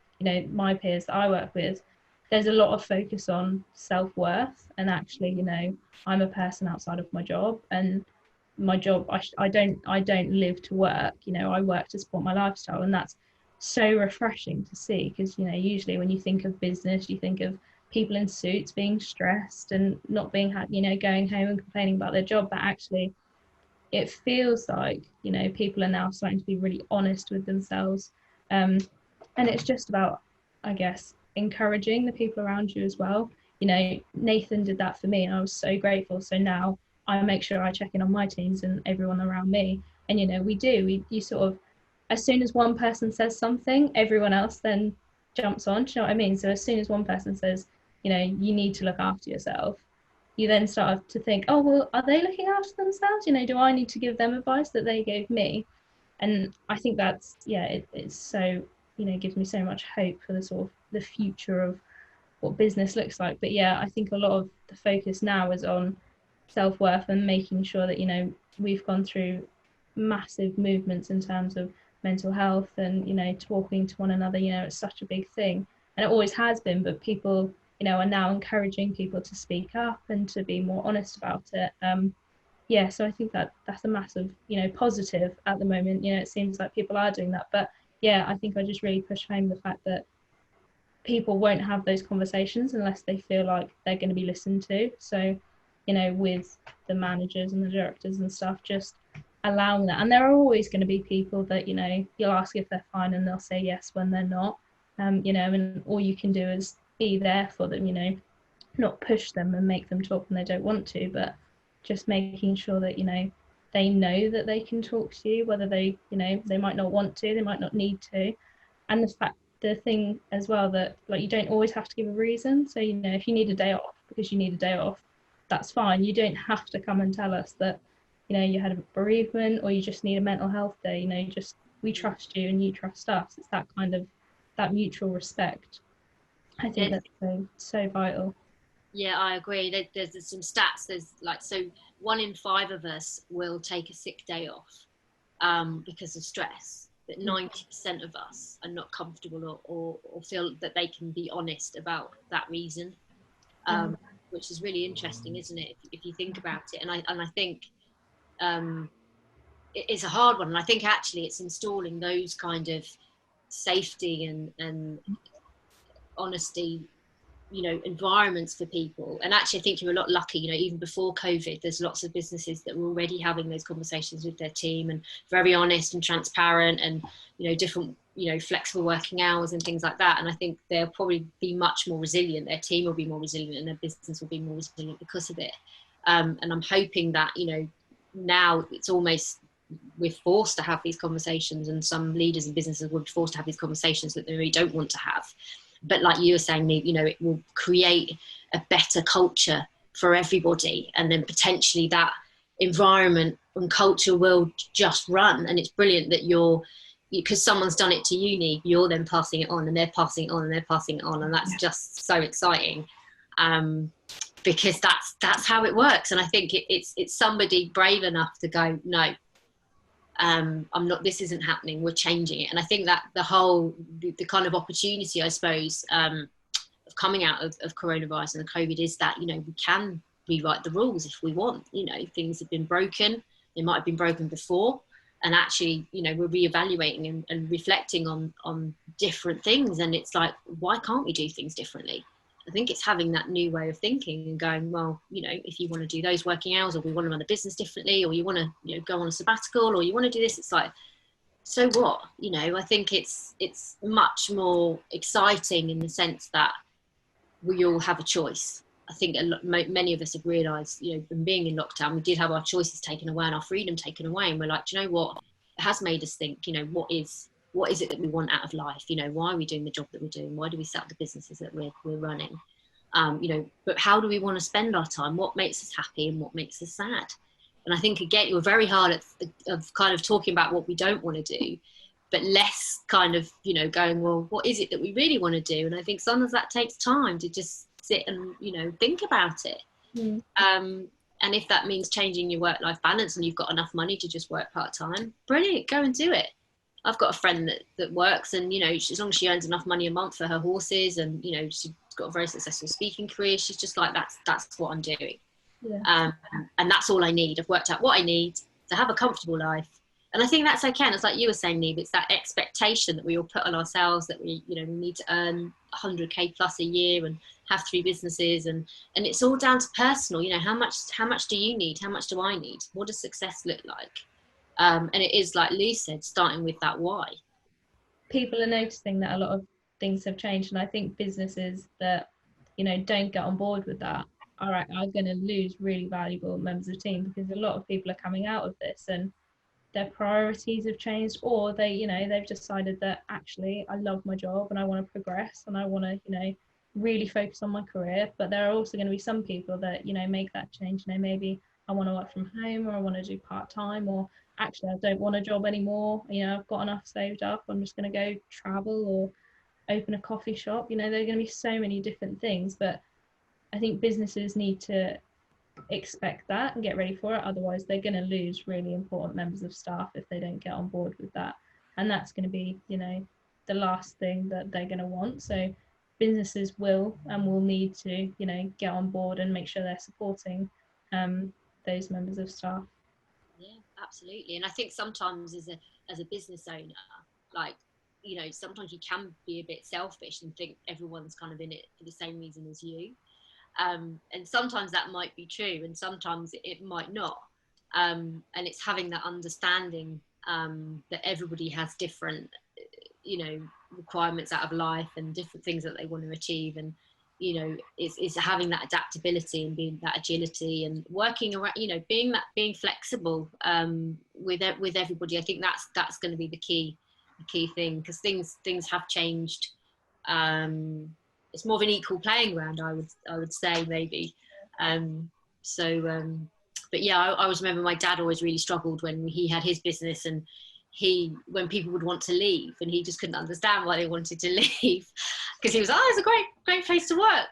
S1: my peers that I work with, there's a lot of focus on self-worth, and actually I'm a person outside of my job, and my job I don't live to work. I work to support my lifestyle, and that's so refreshing to see, because usually when you think of business, you think of people in suits being stressed and not being going home and complaining about their job. But actually it feels like people are now starting to be really honest with themselves, and it's just about, I guess, encouraging the people around you as well. Nathan did that for me, and I was so grateful. So now I make sure I check in on my teams and everyone around me, and you sort of, as soon as one person says something, everyone else then jumps on. Do you know what I mean? So as soon as one person says, you need to look after yourself, you then start to think, oh, well, are they looking after themselves? Do I need to give them advice that they gave me? And I think that's, it's so, gives me so much hope for the sort of the future of what business looks like. But yeah, I think a lot of the focus now is on self-worth and making sure that, you know, we've gone through massive movements in terms of mental health and, you know, talking to one another. You know, it's such a big thing, and it always has been, but people, you know, are now encouraging people to speak up and to be more honest about it. Yeah, so I think that that's a massive, you know, positive at the moment. You know, it seems like people are doing that, but yeah, I think I just really push home the fact that people won't have those conversations unless they feel like they're going to be listened to. So, you know, with the managers and the directors and stuff, just allowing that. And there are always going to be people that, you know, you'll ask if they're fine and they'll say yes when they're not. You know, and all you can do is be there for them, you know, not push them and make them talk when they don't want to, but just making sure that, you know that they can talk to you, whether they, you know, they might not want to, they might not need to. And the thing as well, that like you don't always have to give a reason. So, you know, if you need a day off because you need a day off, that's fine. You don't have to come and tell us that, you know, you had a bereavement or you just need a mental health day. You know, just we trust you and you trust us. It's that kind of, that mutual respect. I think that's so vital.
S2: Yeah, I agree. There's some stats. There's like, so 1 in 5 of us will take a sick day off because of stress, but 90% of us are not comfortable or feel that they can be honest about that reason, which is really interesting, isn't it? If you think about it, and I think it's a hard one, and I think actually it's installing those kind of safety and honesty, you know, environments for people. And actually I think you're a lot lucky, you know, even before COVID, there's lots of businesses that were already having those conversations with their team and very honest and transparent, and, you know, different, you know, flexible working hours and things like that. And I think they'll probably be much more resilient, their team will be more resilient, and their business will be more resilient because of it. And I'm hoping that, you know, now it's almost, we're forced to have these conversations, and some leaders and businesses will be forced to have these conversations that they really don't want to have. But like you were saying, you know, it will create a better culture for everybody, and then potentially that environment and culture will just run. And it's brilliant that because someone's done it to uni, you're then passing it on, and they're passing it on, and they're passing it on, and that's just so exciting, because that's how it works. And I think it's somebody brave enough to go, no, I'm not, this isn't happening, we're changing it. And I think that the kind of opportunity, I suppose, of coming out of coronavirus and the COVID is that, you know, we can rewrite the rules if we want. You know, things have been broken, they might have been broken before, and actually, you know, we're reevaluating and reflecting on different things. And it's like, why can't we do things differently? I think it's having that new way of thinking and going, well, you know, if you want to do those working hours, or we want to run the business differently, or you want to, you know, go on a sabbatical, or you want to do this, it's like, so what? You know, I think it's much more exciting in the sense that we all have a choice. I think many of us have realised, you know, being in lockdown, we did have our choices taken away and our freedom taken away, and we're like, do you know what? It has made us think, you know, what is it that we want out of life? You know, why are we doing the job that we're doing? Why do we set up the businesses that we're running? You know, but how do we want to spend our time? What makes us happy and what makes us sad? And I think, again, you're very hard at kind of talking about what we don't want to do, but less kind of, you know, going, well, what is it that we really want to do? And I think sometimes that takes time to just sit and, you know, think about it. And if that means changing your work-life balance and you've got enough money to just work part-time, brilliant, go and do it. I've got a friend that works, and, you know, as long as she earns enough money a month for her horses, and, you know, she's got a very successful speaking career, she's just like, that's what I'm doing.
S1: Yeah.
S2: And that's all I need. I've worked out what I need to have a comfortable life. And I think that's okay. And it's like you were saying, Neve, it's that expectation that we all put on ourselves, that we, you know, we need to earn 100k plus a year and have 3 businesses, and it's all down to personal. You know, how much do you need? How much do I need? What does success look like? And it is, like Lee said, starting with that why.
S1: People are noticing that a lot of things have changed, and I think businesses that, you know, don't get on board with that are going to lose really valuable members of the team, because a lot of people are coming out of this and their priorities have changed, or they, you know, they've decided that actually I love my job and I want to progress and I want to, you know, really focus on my career. But there are also going to be some people that, you know, make that change. You know, maybe I want to work from home, or I want to do part-time, or actually I don't want a job anymore. You know, I've got enough saved up, I'm just going to go travel, or open a coffee shop. You know, there are going to be so many different things, but I think businesses need to expect that and get ready for it. Otherwise, they're going to lose really important members of staff if they don't get on board with that. And that's going to be, you know, the last thing that they're going to want. So businesses will need to, you know, get on board and make sure they're supporting those members of staff.
S2: Yeah, absolutely. And I think sometimes as a business owner, like, you know, sometimes you can be a bit selfish and think everyone's kind of in it for the same reason as you. And sometimes that might be true, and sometimes it might not. And it's having that understanding that everybody has different, you know, requirements out of life and different things that they want to achieve. And, you know, it's having that adaptability and being that agility and working around, you know, being flexible with everybody. I think that's going to be the key thing, because things have changed. It's more of an equal playing ground, I would say, maybe. But yeah, I always remember my dad always really struggled when he had his business, and when people would want to leave, and he just couldn't understand why they wanted to leave, because he was, oh, it's a great place to work.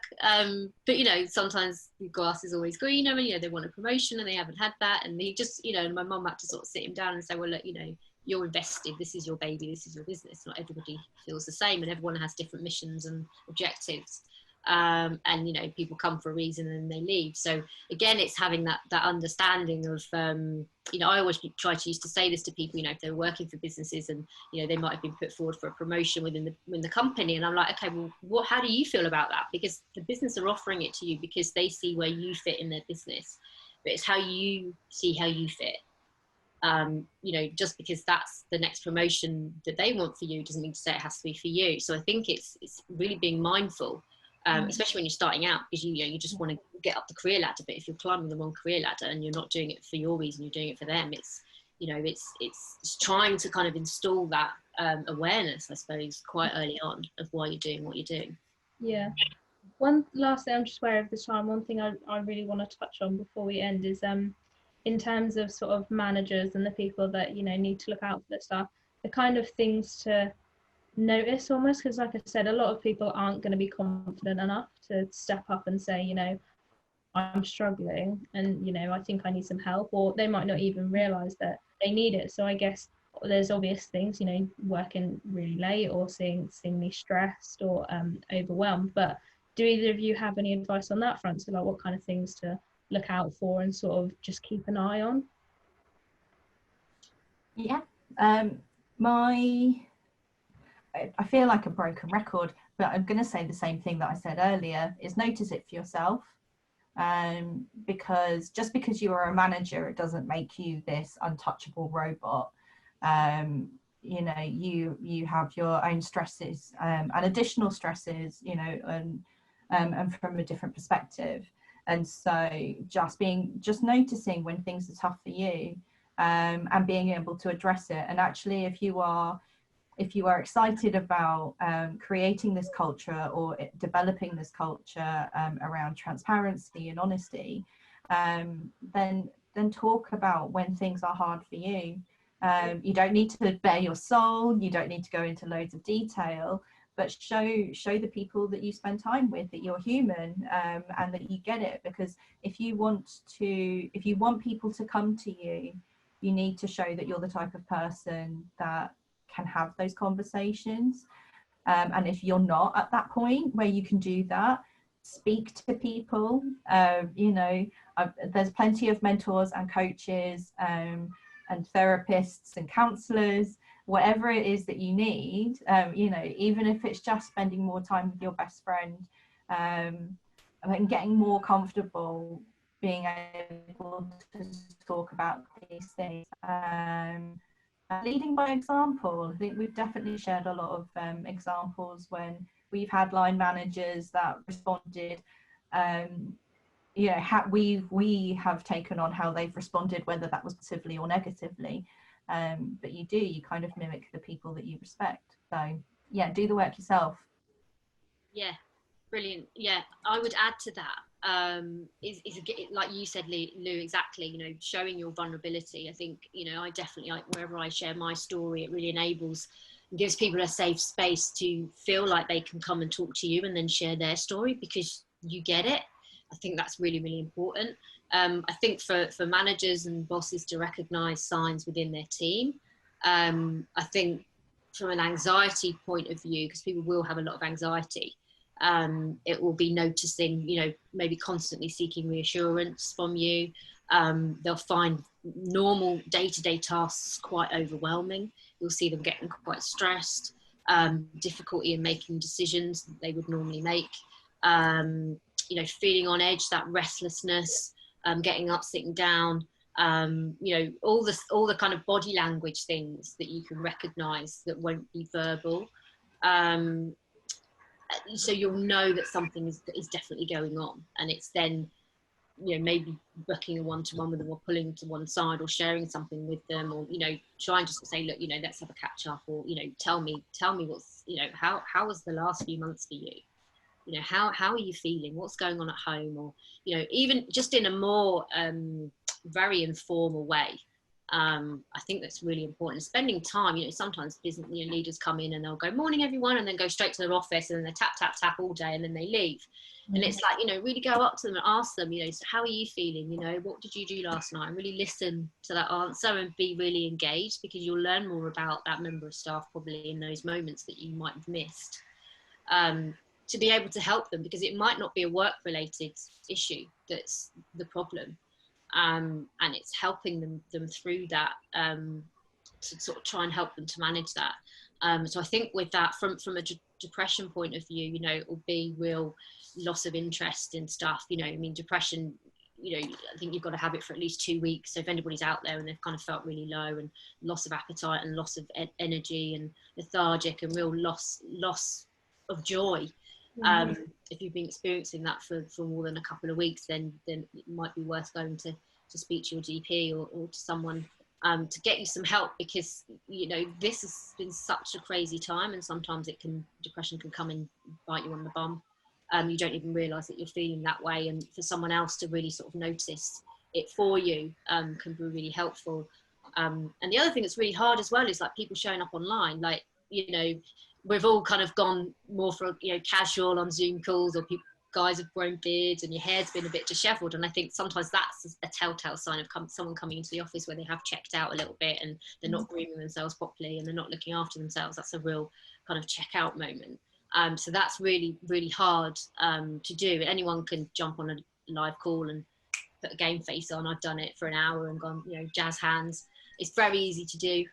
S2: But, you know, sometimes the grass is always greener, and, you know, they want a promotion and they haven't had that. And he just, you know, my mum had to sort of sit him down and say, well, look, you know, you're invested, this is your baby, this is your business. Not everybody feels the same, and everyone has different missions and objectives. And, you know, people come for a reason and they leave. So again, it's having that understanding of, you know, I always try to used to say this to people, you know, if they're working for businesses and, you know, they might have been put forward for a promotion within the company, and I'm like, okay, well, how do you feel about that? Because the business are offering it to you because they see where you fit in their business, but it's how you see how you fit. You know, just because that's the next promotion that they want for you doesn't mean to say it has to be for you. So I think it's really being mindful, especially when you're starting out, because you just want to get up the career ladder. But if you're climbing the wrong career ladder and you're not doing it for your reason, you're doing it for them, it's, you know, it's trying to kind of install that awareness, I suppose, quite early on of why you're doing what you're doing.
S1: Yeah. One last thing, I'm just aware of the time, one thing I really want to touch on before we end is in terms of sort of managers and the people that, you know, need to look out for their staff, the kind of things to notice almost, because like I said, a lot of people aren't going to be confident enough to step up and say, you know, I'm struggling and, you know, I think I need some help, or they might not even realize that they need it. So I guess there's obvious things, you know, working really late or seeing me stressed or overwhelmed. But do either of you have any advice on that front? So like what kind of things to look out for and sort of just keep an eye on?
S3: Yeah, I feel like a broken record, but I'm going to say the same thing that I said earlier, is notice it for yourself. Because just because you are a manager, it doesn't make you this untouchable robot. You know, you have your own stresses and additional stresses, you know, and from a different perspective. And so just noticing when things are tough for you, and being able to address it. And actually, if you are excited about creating this culture or developing this culture around transparency and honesty, then talk about when things are hard for you. You don't need to bare your soul, you don't need to go into loads of detail, but show the people that you spend time with that you're human, and that you get it. Because if you want people to come to you, you need to show that you're the type of person that can have those conversations. And if you're not at that point where you can do that, speak to people. You know, there's plenty of mentors and coaches and therapists and counselors, whatever it is that you need, you know, even if it's just spending more time with your best friend, and getting more comfortable being able to talk about these things. Leading by example. I think we've definitely shared a lot of examples when we've had line managers that responded. You know, we have taken on how they've responded, whether that was positively or negatively. But you kind of mimic the people that you respect. So yeah, do the work yourself.
S2: Yeah, brilliant. Yeah, I would add to that. Is like you said, Lou, exactly, you know, showing your vulnerability. I think, you know, I definitely, like, wherever I share my story, it really enables It gives people a safe space to feel like they can come and talk to you and then share their story because you get it. I think that's really, really important. I think for managers and bosses to recognise signs within their team, I think from an anxiety point of view, because people will have a lot of anxiety, it will be noticing, you know, maybe constantly seeking reassurance from you. They'll find normal day-to-day tasks quite overwhelming. You'll see them getting quite stressed, difficulty in making decisions that they would normally make, you know, feeling on edge, that restlessness, getting up, sitting down, you know, all the kind of body language things that you can recognize that won't be verbal. So you'll know that something is definitely going on, and it's then, you know, maybe booking a one-to-one with them, or pulling to one side, or sharing something with them, or, you know, trying just to say, look, you know, let's have a catch up, or, you know, tell me what's, you know, how was the last few months for you? You know, how are you feeling? What's going on at home? Or, you know, even just in a more very informal way. I think that's really important. Spending time, you know, sometimes business, you know, leaders come in and they'll go, morning everyone, and then go straight to their office, and then they tap all day, and then they leave. And it's like, you know, really go up to them and ask them, you know, so how are you feeling? You know, what did you do last night? And really listen to that answer and be really engaged, because you'll learn more about that member of staff probably in those moments that you might have missed. To be able to help them, because it might not be a work related issue that's the problem, and it's helping them through that, to sort of try and help them to manage that. So I think with that, from a depression point of view, you know, it will be real loss of interest in stuff. You know, I mean, depression, you know, I think you've got to have it for at least 2 weeks. So if anybody's out there and they've kind of felt really low, and loss of appetite, and loss of energy, and lethargic, and real loss of joy, if you've been experiencing that for more than a couple of weeks, then it might be worth going to speak to your GP, or to someone, to get you some help, because, you know, this has been such a crazy time, and sometimes depression can come and bite you on the bum. You don't even realise that you're feeling that way, and for someone else to really sort of notice it for you can be really helpful. And the other thing that's really hard as well is like people showing up online, like, you know, we've all kind of gone more for, you know, casual on Zoom calls, or guys have grown beards and your hair's been a bit disheveled. And I think sometimes that's a telltale sign of someone coming into the office where they have checked out a little bit, and they're not grooming themselves properly, and they're not looking after themselves. That's a real kind of check out moment. So that's really, really hard to do. Anyone can jump on a live call and put a game face on. I've done it for an hour and gone, you know, jazz hands. It's very easy to do.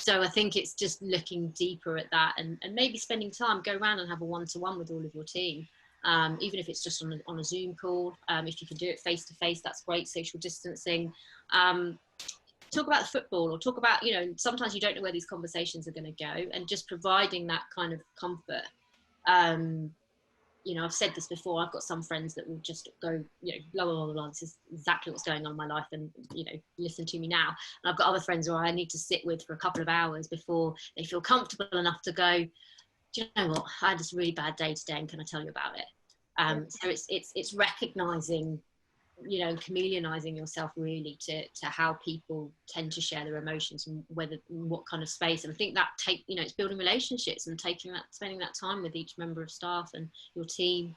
S2: So I think it's just looking deeper at that, and maybe spending time, go around and have a one-to-one with all of your team, even if it's just on a Zoom call. If you can do it face-to-face, that's great, social distancing. Talk about the football, or talk about, you know, sometimes you don't know where these conversations are going to go, and just providing that kind of comfort. You know, I've said this before, I've got some friends that will just go, you know, blah, blah, blah, blah, this is exactly what's going on in my life, and, you know, listen to me now. And I've got other friends who I need to sit with for a couple of hours before they feel comfortable enough to go, do you know what, I had this really bad day today, and can I tell you about it? So it's recognising, you know, chameleonizing yourself really to how people tend to share their emotions, and what kind of space. And I think that you know, it's building relationships and spending that time with each member of staff and your team.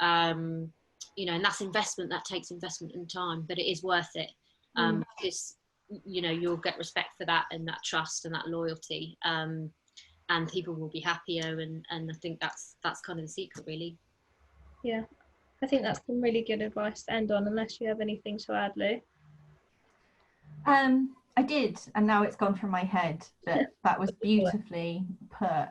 S2: You know, and that's investment, that takes investment and time, but it is worth it, because, you know, you'll get respect for that, and that trust and that loyalty, and people will be happier. And I think that's kind of the secret, really.
S1: Yeah, I think that's some really good advice to end on, unless you have anything to add, Lou.
S3: I did, and now it's gone from my head, but that was beautifully put.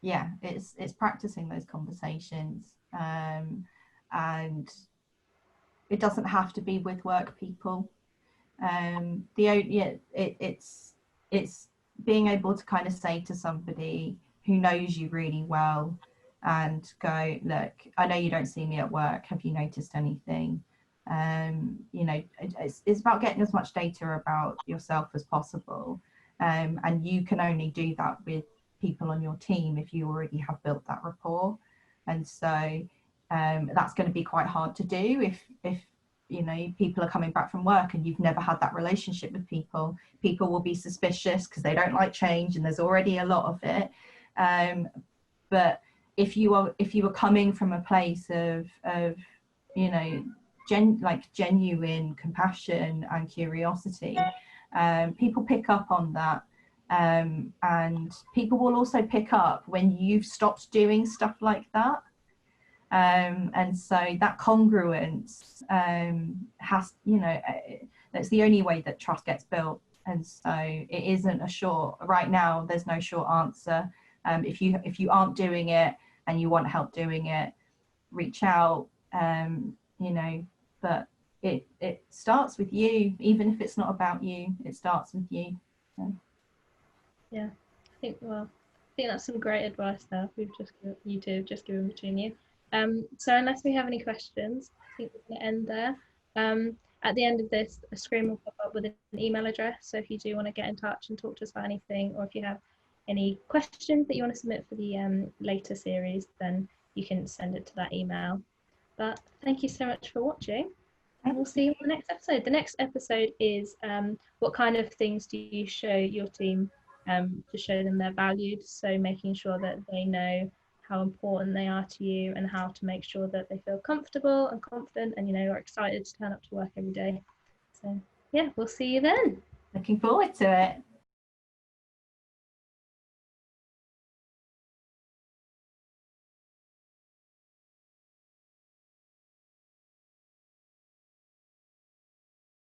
S3: Yeah, it's practicing those conversations, and it doesn't have to be with work people. It's being able to kind of say to somebody who knows you really well, and go, look, I know you don't see me at work, have you noticed anything? You know, it's about getting as much data about yourself as possible, and you can only do that with people on your team if you already have built that rapport. And so that's going to be quite hard to do if you know, people are coming back from work and you've never had that relationship with people, people will be suspicious because they don't like change and there's already a lot of it. But if you are coming from a place of you know, genuine compassion and curiosity, people pick up on that. And people will also pick up when you've stopped doing stuff like that. And so that congruence has, you know, that's the only way that trust gets built. And so it isn't a short, right now there's no short answer. If you aren't doing it and you want help doing it, reach out, you know, but it starts with you, even if it's not about you, it starts with you. So.
S1: Yeah, I think that's some great advice there. You two have just given between you. So unless we have any questions, I think we're going to end there. At the end of this, a screen will pop up with an email address. So if you do want to get in touch and talk to us about anything, or if you have any questions that you want to submit for the later series, then you can send it to that email. But thank you so much for watching. And we'll see you in the next episode. The next episode is what kind of things do you show your team to show them they're valued? So making sure that they know how important they are to you and how to make sure that they feel comfortable and confident and, you know, are excited to turn up to work every day. So yeah, we'll see you then.
S3: Looking forward to it.